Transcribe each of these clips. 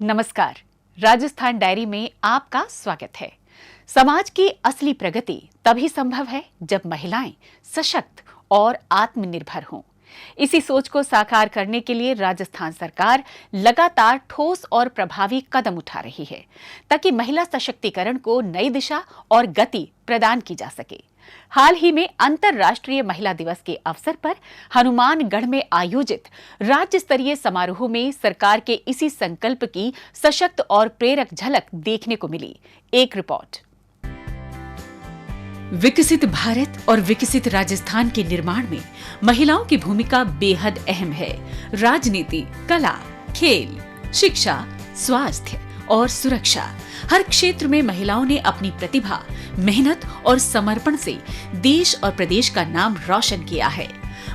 नमस्कार। राजस्थान डायरी में आपका स्वागत है। समाज की असली प्रगति तभी संभव है जब महिलाएं सशक्त और आत्मनिर्भर हों। इसी सोच को साकार करने के लिए राजस्थान सरकार लगातार ठोस और प्रभावी कदम उठा रही है ताकि महिला सशक्तिकरण को नई दिशा और गति प्रदान की जा सके। हाल ही में अंतर्राष्ट्रीय महिला दिवस के अवसर पर हनुमानगढ़ में आयोजित राज्य स्तरीय समारोह में सरकार के इसी संकल्प की सशक्त और प्रेरक झलक देखने को मिली। एक रिपोर्ट। विकसित भारत और विकसित राजस्थान के निर्माण में महिलाओं की भूमिका बेहद अहम है। राजनीति, कला, खेल, शिक्षा, स्वास्थ्य और सुरक्षा, हर क्षेत्र में महिलाओं ने अपनी प्रतिभा, मेहनत और समर्पण से देश और प्रदेश का नाम रोशन किया है।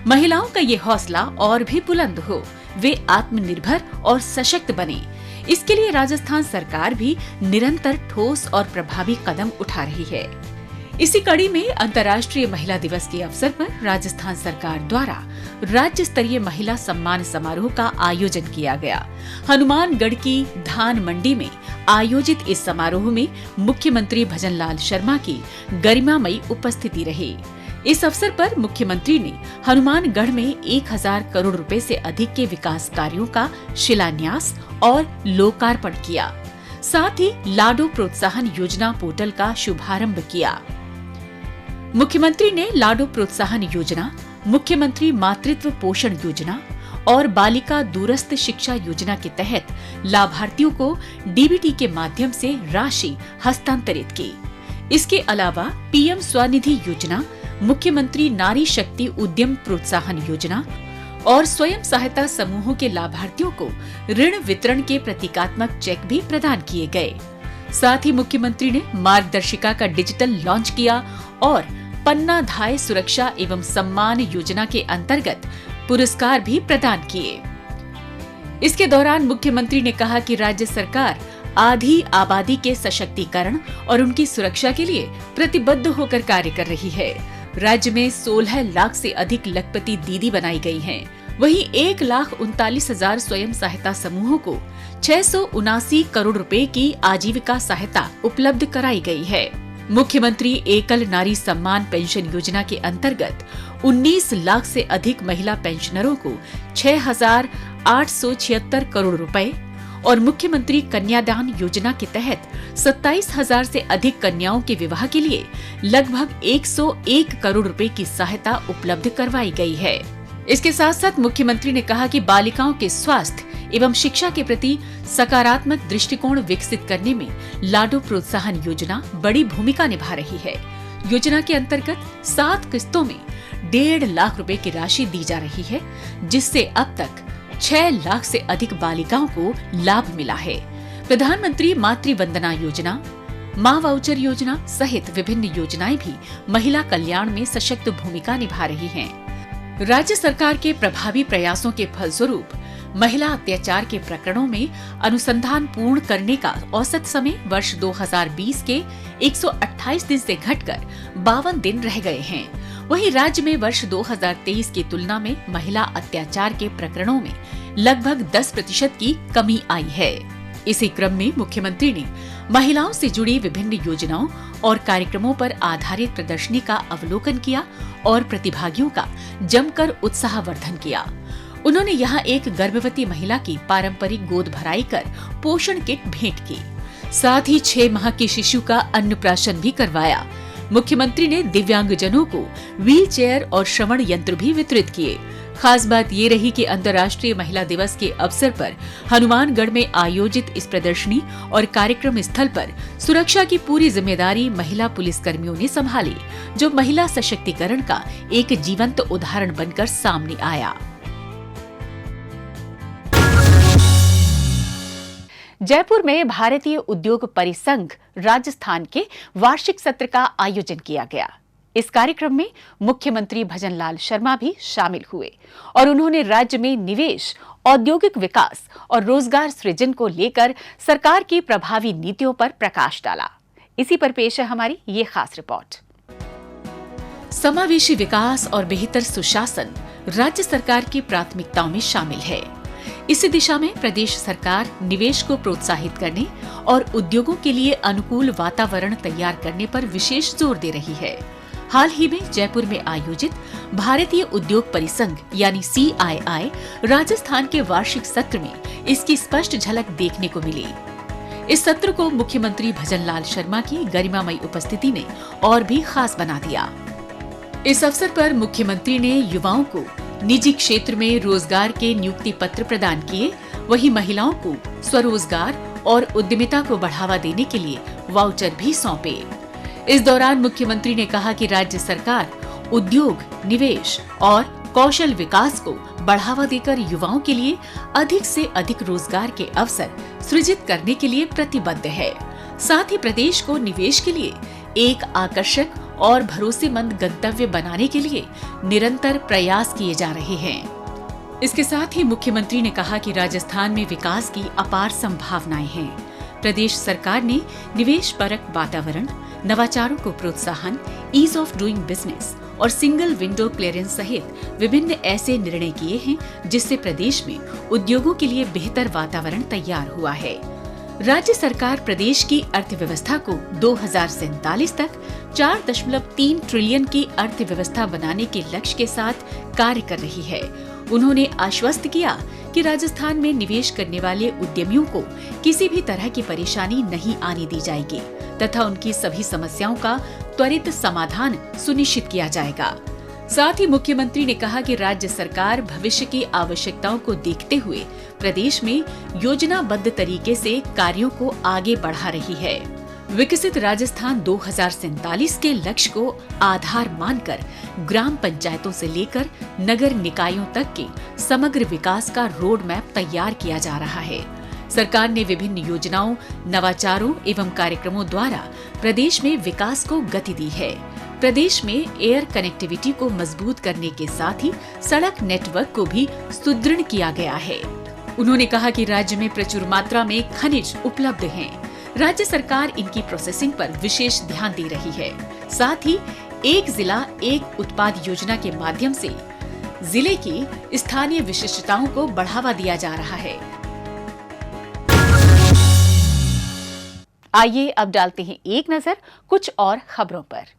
महिलाओं का ये हौसला और भी बुलंद हो, वे आत्मनिर्भर और सशक्त बने। इसके लिए राजस्थान सरकार भी निरंतर ठोस और प्रभावी कदम उठा रही है। इसी कड़ी में अंतर्राष्ट्रीय महिला दिवस के अवसर पर राजस्थान सरकार द्वारा राज्य स्तरीय महिला सम्मान समारोह का आयोजन किया गया। हनुमानगढ़ की धान मंडी में आयोजित इस समारोह में मुख्यमंत्री भजनलाल शर्मा की गरिमामयी उपस्थिति रही। इस अवसर पर मुख्यमंत्री ने हनुमानगढ़ में 1000 करोड़ रुपए से अधिक के विकास कार्यों का शिलान्यास और लोकार्पण किया। साथ ही लाडो प्रोत्साहन योजना पोर्टल का शुभारंभ किया। मुख्यमंत्री ने लाडो प्रोत्साहन योजना, मुख्यमंत्री मातृत्व पोषण योजना और बालिका दूरस्थ शिक्षा योजना के तहत लाभार्थियों को डीबीटी के माध्यम से राशि हस्तांतरित की। इसके अलावा पीएम स्वनिधि योजना, मुख्यमंत्री नारी शक्ति उद्यम प्रोत्साहन योजना और स्वयं सहायता समूहों के लाभार्थियों को ऋण वितरण के प्रतीकात्मक चेक भी प्रदान किए गए। साथ ही मुख्यमंत्री ने मार्गदर्शिका का डिजिटल लॉन्च किया और पन्ना धाय सुरक्षा एवं सम्मान योजना के अंतर्गत पुरस्कार भी प्रदान किए। इसके दौरान मुख्यमंत्री ने कहा कि राज्य सरकार आधी आबादी के सशक्तिकरण और उनकी सुरक्षा के लिए प्रतिबद्ध होकर कार्य कर रही है। राज्य में 16 लाख से अधिक लखपति दीदी बनाई गई हैं। वहीं 1,39,000 स्वयं सहायता समूहों को 679 करोड़ रुपए की आजीविका सहायता उपलब्ध कराई गई है। मुख्यमंत्री एकल नारी सम्मान पेंशन योजना के अंतर्गत 19 लाख से अधिक महिला पेंशनरों को 6,876 करोड़ रुपए और मुख्यमंत्री कन्यादान योजना के तहत 27,000 से अधिक कन्याओं के विवाह के लिए लगभग 101 करोड़ रुपए की सहायता उपलब्ध करवाई गई है। इसके साथ साथ मुख्यमंत्री ने कहा कि बालिकाओं के स्वास्थ्य एवं शिक्षा के प्रति सकारात्मक दृष्टिकोण विकसित करने में लाडो प्रोत्साहन योजना बड़ी भूमिका निभा रही है। योजना के अंतर्गत 7 किस्तों में 1.5 लाख रुपए की राशि दी जा रही है, जिससे अब तक 6 लाख से अधिक बालिकाओं को लाभ मिला है। प्रधानमंत्री मातृ वंदना योजना, माँ वाउचर योजना सहित विभिन्न योजनाएं भी महिला कल्याण में सशक्त भूमिका निभा रही हैं। राज्य सरकार के प्रभावी प्रयासों के फलस्वरूप महिला अत्याचार के प्रकरणों में अनुसंधान पूर्ण करने का औसत समय वर्ष 2020 के 128 दिन से घटकर 52 दिन रह गए हैं। वहीं राज्य में वर्ष 2023 की तुलना में महिला अत्याचार के प्रकरणों में लगभग 10% की कमी आई है। इसी क्रम में मुख्यमंत्री ने महिलाओं से जुड़ी विभिन्न योजनाओं और कार्यक्रमों पर आधारित प्रदर्शनी का अवलोकन किया और प्रतिभागियों का जमकर उत्साहवर्धन किया। उन्होंने यहाँ एक गर्भवती महिला की पारंपरिक गोद भराई कर पोषण किट भेंट की। साथ ही 6 माह के शिशु का अन्नप्राशन भी करवाया। मुख्यमंत्री ने दिव्यांगजनों को व्हील चेयर और श्रवण यंत्र भी वितरित किए। खास बात ये रही कि अंतर्राष्ट्रीय महिला दिवस के अवसर पर हनुमानगढ़ में आयोजित इस प्रदर्शनी और कार्यक्रम स्थल पर सुरक्षा की पूरी जिम्मेदारी महिला पुलिसकर्मियों ने संभाली, जो महिला सशक्तिकरण का एक जीवंत उदाहरण बनकर सामने आया। जयपुर में भारतीय उद्योग परिसंघ राजस्थान के वार्षिक सत्र का आयोजन किया गया। इस कार्यक्रम में मुख्यमंत्री भजनलाल शर्मा भी शामिल हुए और उन्होंने राज्य में निवेश, औद्योगिक विकास और रोजगार सृजन को लेकर सरकार की प्रभावी नीतियों पर प्रकाश डाला। इसी पर पेश है हमारी ये खास रिपोर्ट। समावेशी विकास और बेहतर सुशासन राज्य सरकार की प्राथमिकताओं में शामिल है। इसी दिशा में प्रदेश सरकार निवेश को प्रोत्साहित करने और उद्योगों के लिए अनुकूल वातावरण तैयार करने पर विशेष जोर दे रही है। हाल ही में जयपुर में आयोजित भारतीय उद्योग परिसंघ यानी CII राजस्थान के वार्षिक सत्र में इसकी स्पष्ट झलक देखने को मिली। इस सत्र को मुख्यमंत्री भजनलाल शर्मा की गरिमामयी उपस्थिति ने और भी खास बना दिया। इस अवसर पर मुख्यमंत्री ने युवाओं को निजी क्षेत्र में रोजगार के नियुक्ति पत्र प्रदान किए, वहीं महिलाओं को स्वरोजगार और उद्यमिता को बढ़ावा देने के लिए वाउचर भी सौंपे। इस दौरान मुख्यमंत्री ने कहा कि राज्य सरकार उद्योग, निवेश और कौशल विकास को बढ़ावा देकर युवाओं के लिए अधिक से अधिक रोजगार के अवसर सृजित करने के लिए प्रतिबद्ध है। साथ ही प्रदेश को निवेश के लिए एक आकर्षक और भरोसेमंद गंतव्य बनाने के लिए निरंतर प्रयास किए जा रहे हैं। इसके साथ ही मुख्यमंत्री ने कहा कि राजस्थान में विकास की अपार संभावनाएं हैं। प्रदेश सरकार ने निवेश परक वातावरण, नवाचारों को प्रोत्साहन, ईज ऑफ डूइंग बिजनेस और सिंगल विंडो क्लियरेंस सहित विभिन्न ऐसे निर्णय किए हैं जिससे प्रदेश में उद्योगों के लिए बेहतर वातावरण तैयार हुआ है। राज्य सरकार प्रदेश की अर्थव्यवस्था को 2047 तक 4.3 ट्रिलियन की अर्थव्यवस्था बनाने के लक्ष्य के साथ कार्य कर रही है। उन्होंने आश्वस्त किया कि राजस्थान में निवेश करने वाले उद्यमियों को किसी भी तरह की परेशानी नहीं आने दी जाएगी तथा उनकी सभी समस्याओं का त्वरित समाधान सुनिश्चित किया जाएगा। साथ ही मुख्यमंत्री ने कहा कि राज्य सरकार भविष्य की आवश्यकताओं को देखते हुए प्रदेश में योजनाबद्ध तरीके से कार्यों को आगे बढ़ा रही है। विकसित राजस्थान 2047 के लक्ष्य को आधार मानकर ग्राम पंचायतों से लेकर नगर निकायों तक के समग्र विकास का रोड मैप तैयार किया जा रहा है। सरकार ने विभिन्न योजनाओं, नवाचारों एवं कार्यक्रमों द्वारा प्रदेश में विकास को गति दी है। प्रदेश में एयर कनेक्टिविटी को मजबूत करने के साथ ही सड़क नेटवर्क को भी सुदृढ़ किया गया है। उन्होंने कहा कि राज्य में प्रचुर मात्रा में खनिज उपलब्ध हैं। राज्य सरकार इनकी प्रोसेसिंग पर विशेष ध्यान दे रही है। साथ ही एक जिला एक उत्पाद योजना के माध्यम से जिले की स्थानीय विशिष्टताओं को बढ़ावा दिया जा रहा है। आइए अब डालते हैं एक नजर कुछ और खबरों पर।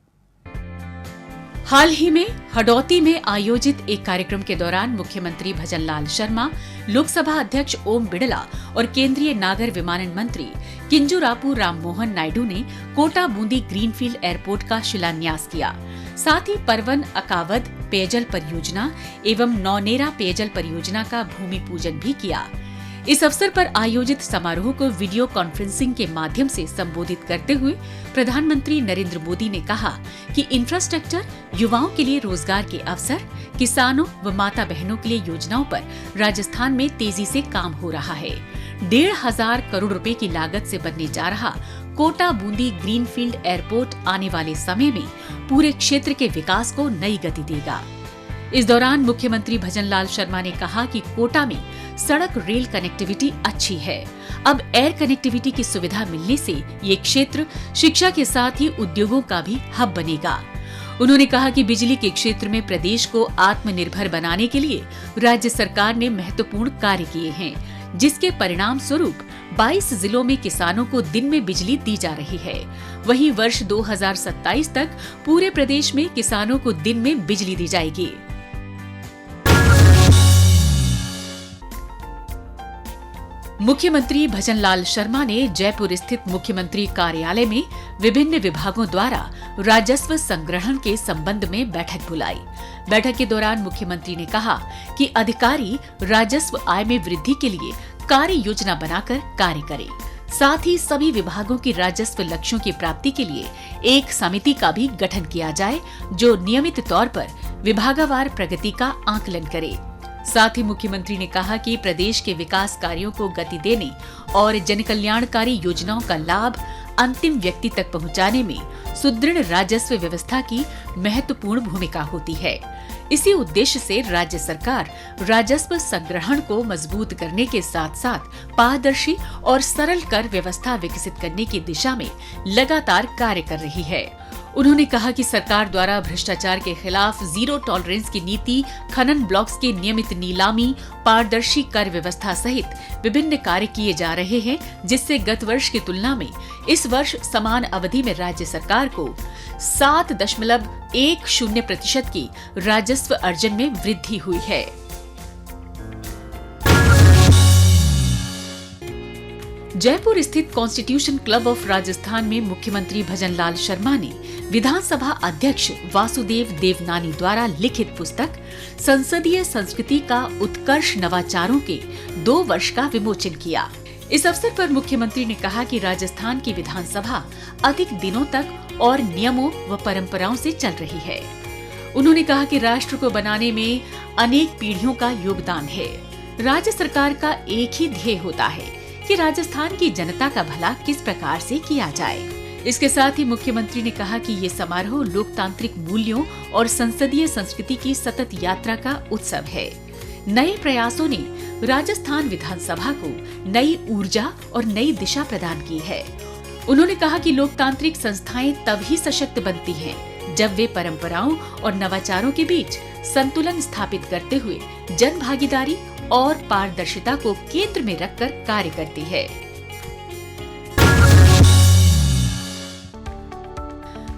हाल ही में हडौती में आयोजित एक कार्यक्रम के दौरान मुख्यमंत्री भजनलाल शर्मा, लोकसभा अध्यक्ष ओम बिड़ला और केंद्रीय नागर विमानन मंत्री किंजरापू राममोहन नायडू ने कोटा बूंदी ग्रीनफील्ड एयरपोर्ट का शिलान्यास किया। साथ ही परवन अकावद पेयजल परियोजना एवं नौनेरा पेयजल परियोजना का भूमि पूजन भी किया। इस अवसर पर आयोजित समारोह को वीडियो कॉन्फ्रेंसिंग के माध्यम से संबोधित करते हुए प्रधानमंत्री नरेंद्र मोदी ने कहा कि इंफ्रास्ट्रक्चर, युवाओं के लिए रोजगार के अवसर, किसानों व माता बहनों के लिए योजनाओं पर राजस्थान में तेजी से काम हो रहा है। 1,500 करोड़ रुपए की लागत से बनने जा रहा कोटा बूंदी ग्रीनफील्ड एयरपोर्ट आने वाले समय में पूरे क्षेत्र के विकास को नई गति देगा। इस दौरान मुख्यमंत्री भजनलाल शर्मा ने कहा कि कोटा में सड़क रेल कनेक्टिविटी अच्छी है। अब एयर कनेक्टिविटी की सुविधा मिलने से ये क्षेत्र शिक्षा के साथ ही उद्योगों का भी हब बनेगा। उन्होंने कहा कि बिजली के क्षेत्र में प्रदेश को आत्मनिर्भर बनाने के लिए राज्य सरकार ने महत्वपूर्ण कार्य किए हैं, जिसके परिणाम स्वरूप 22 जिलों में किसानों को दिन में बिजली दी जा रही है। वहीं वर्ष 2027 तक पूरे प्रदेश में किसानों को दिन में बिजली दी जाएगी। मुख्यमंत्री भजनलाल शर्मा ने जयपुर स्थित मुख्यमंत्री कार्यालय में विभिन्न विभागों द्वारा राजस्व संग्रहण के संबंध में बैठक बुलाई। बैठक के दौरान मुख्यमंत्री ने कहा कि अधिकारी राजस्व आय में वृद्धि के लिए कार्य योजना बनाकर कार्य करें। साथ ही सभी विभागों की राजस्व लक्ष्यों की प्राप्ति के लिए एक समिति का भी गठन किया जाए, जो नियमित तौर पर विभागवार प्रगति का आकलन करे। साथ ही मुख्यमंत्री ने कहा कि प्रदेश के विकास कार्यों को गति देने और जनकल्याणकारी योजनाओं का लाभ अंतिम व्यक्ति तक पहुंचाने में सुदृढ़ राजस्व व्यवस्था की महत्वपूर्ण भूमिका होती है। इसी उद्देश्य से राज्य सरकार राजस्व संग्रहण को मजबूत करने के साथ साथ पारदर्शी और सरल कर व्यवस्था विकसित करने की दिशा में लगातार कार्य कर रही है। उन्होंने कहा कि सरकार द्वारा भ्रष्टाचार के खिलाफ जीरो टॉलरेंस की नीति, खनन ब्लॉक्स की नियमित नीलामी, पारदर्शी कर व्यवस्था सहित विभिन्न कार्य किए जा रहे हैं, जिससे गत वर्ष की तुलना में इस वर्ष समान अवधि में राज्य सरकार को 7.10% की राजस्व अर्जन में वृद्धि हुई है। जयपुर स्थित कॉन्स्टिट्यूशन क्लब ऑफ राजस्थान में मुख्यमंत्री भजनलाल शर्मा ने विधानसभा अध्यक्ष वासुदेव देवनानी द्वारा लिखित पुस्तक संसदीय संस्कृति का उत्कर्ष नवाचारों के 2 वर्ष का विमोचन किया। इस अवसर पर मुख्यमंत्री ने कहा कि राजस्थान की विधानसभा अधिक दिनों तक और नियमों व परंपराओं से चल रही है। उन्होंने कहा कि राष्ट्र को बनाने में अनेक पीढ़ियों का योगदान है। राज्य सरकार का एक ही ध्येय होता है कि राजस्थान की जनता का भला किस प्रकार से किया जाए। इसके साथ ही मुख्यमंत्री ने कहा कि ये समारोह लोकतांत्रिक मूल्यों और संसदीय संस्कृति की सतत यात्रा का उत्सव है। नए प्रयासों ने राजस्थान विधानसभा को नई ऊर्जा और नई दिशा प्रदान की है। उन्होंने कहा कि लोकतांत्रिक संस्थाएं तभी सशक्त बनती हैं जब वे परंपराओं और नवाचारों के बीच संतुलन स्थापित करते हुए जन भागीदारी और पारदर्शिता को केंद्र में रखकर कार्य करती है।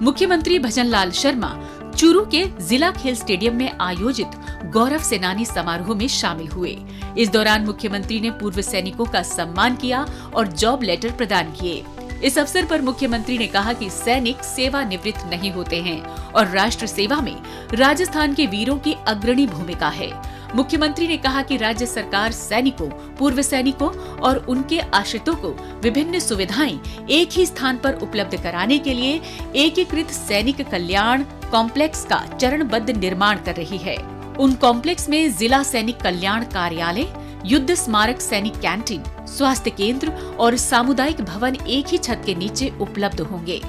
मुख्यमंत्री भजनलाल शर्मा चूरू के जिला खेल स्टेडियम में आयोजित गौरव सेनानी समारोह में शामिल हुए। इस दौरान मुख्यमंत्री ने पूर्व सैनिकों का सम्मान किया और जॉब लेटर प्रदान किए। इस अवसर पर मुख्यमंत्री ने कहा कि सैनिक सेवानिवृत्त नहीं होते हैं और राष्ट्र सेवा में राजस्थान के वीरों की अग्रणी भूमिका है। मुख्यमंत्री ने कहा कि राज्य सरकार सैनिकों, पूर्व सैनिकों और उनके आश्रितों को विभिन्न सुविधाएं एक ही स्थान पर उपलब्ध कराने के लिए एकीकृत सैनिक कल्याण कॉम्प्लेक्स का चरणबद्ध निर्माण कर रही है। उन कॉम्प्लेक्स में जिला सैनिक कल्याण कार्यालय, युद्ध स्मारक सैनिक कैंटीन, स्वास्थ्य केंद्र और सामुदायिक भवन एक ही छत के नीचे उपलब्ध होंगे।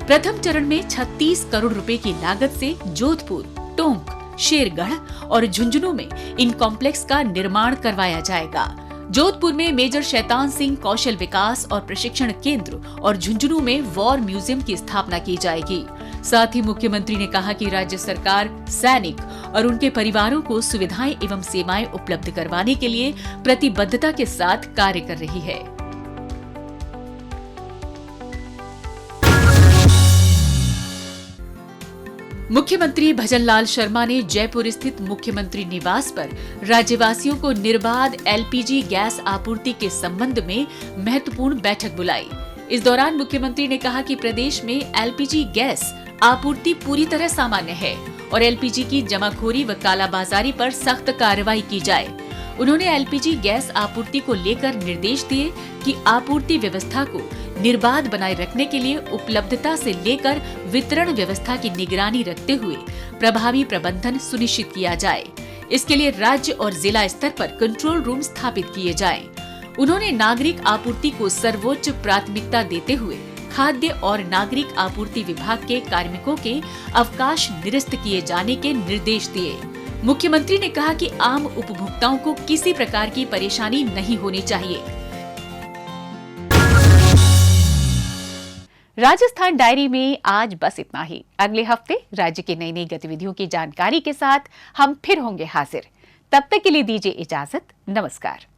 प्रथम चरण में 36 करोड़ रुपए की लागत से जोधपुर, टोंक, शेरगढ़ और झुंझुनू में इन कॉम्प्लेक्स का निर्माण करवाया जाएगा। जोधपुर में मेजर शैतान सिंह कौशल विकास और प्रशिक्षण केंद्र और झुंझुनू में वॉर म्यूजियम की स्थापना की जाएगी। साथ ही मुख्यमंत्री ने कहा कि राज्य सरकार सैनिक और उनके परिवारों को सुविधाएं एवं सेवाएं उपलब्ध करवाने के लिए प्रतिबद्धता के साथ कार्य कर रही है। मुख्यमंत्री भजनलाल शर्मा ने जयपुर स्थित मुख्यमंत्री निवास पर राज्यवासियों को निर्बाध एलपीजी गैस आपूर्ति के संबंध में महत्वपूर्ण बैठक बुलाई। इस दौरान मुख्यमंत्री ने कहा कि प्रदेश में एलपीजी गैस आपूर्ति पूरी तरह सामान्य है और एलपीजी की जमाखोरी व कालाबाजारी पर सख्त कार्रवाई की जाए। उन्होंने एलपीजी गैस आपूर्ति को लेकर निर्देश दिए कि आपूर्ति व्यवस्था को निर्बाध बनाए रखने के लिए उपलब्धता से लेकर वितरण व्यवस्था की निगरानी रखते हुए प्रभावी प्रबंधन सुनिश्चित किया जाए। इसके लिए राज्य और जिला स्तर पर कंट्रोल रूम स्थापित किए जाएं। उन्होंने नागरिक आपूर्ति को सर्वोच्च प्राथमिकता देते हुए खाद्य और नागरिक आपूर्ति विभाग के कार्मिकों के अवकाश निरस्त किए जाने के निर्देश दिए। मुख्यमंत्री ने कहा कि आम उपभोक्ताओं को किसी प्रकार की परेशानी नहीं होनी चाहिए। राजस्थान डायरी में आज बस इतना ही। अगले हफ्ते राज्य की नई नई गतिविधियों की जानकारी के साथ हम फिर होंगे हाजिर। तब तक के लिए दीजिए इजाजत। नमस्कार।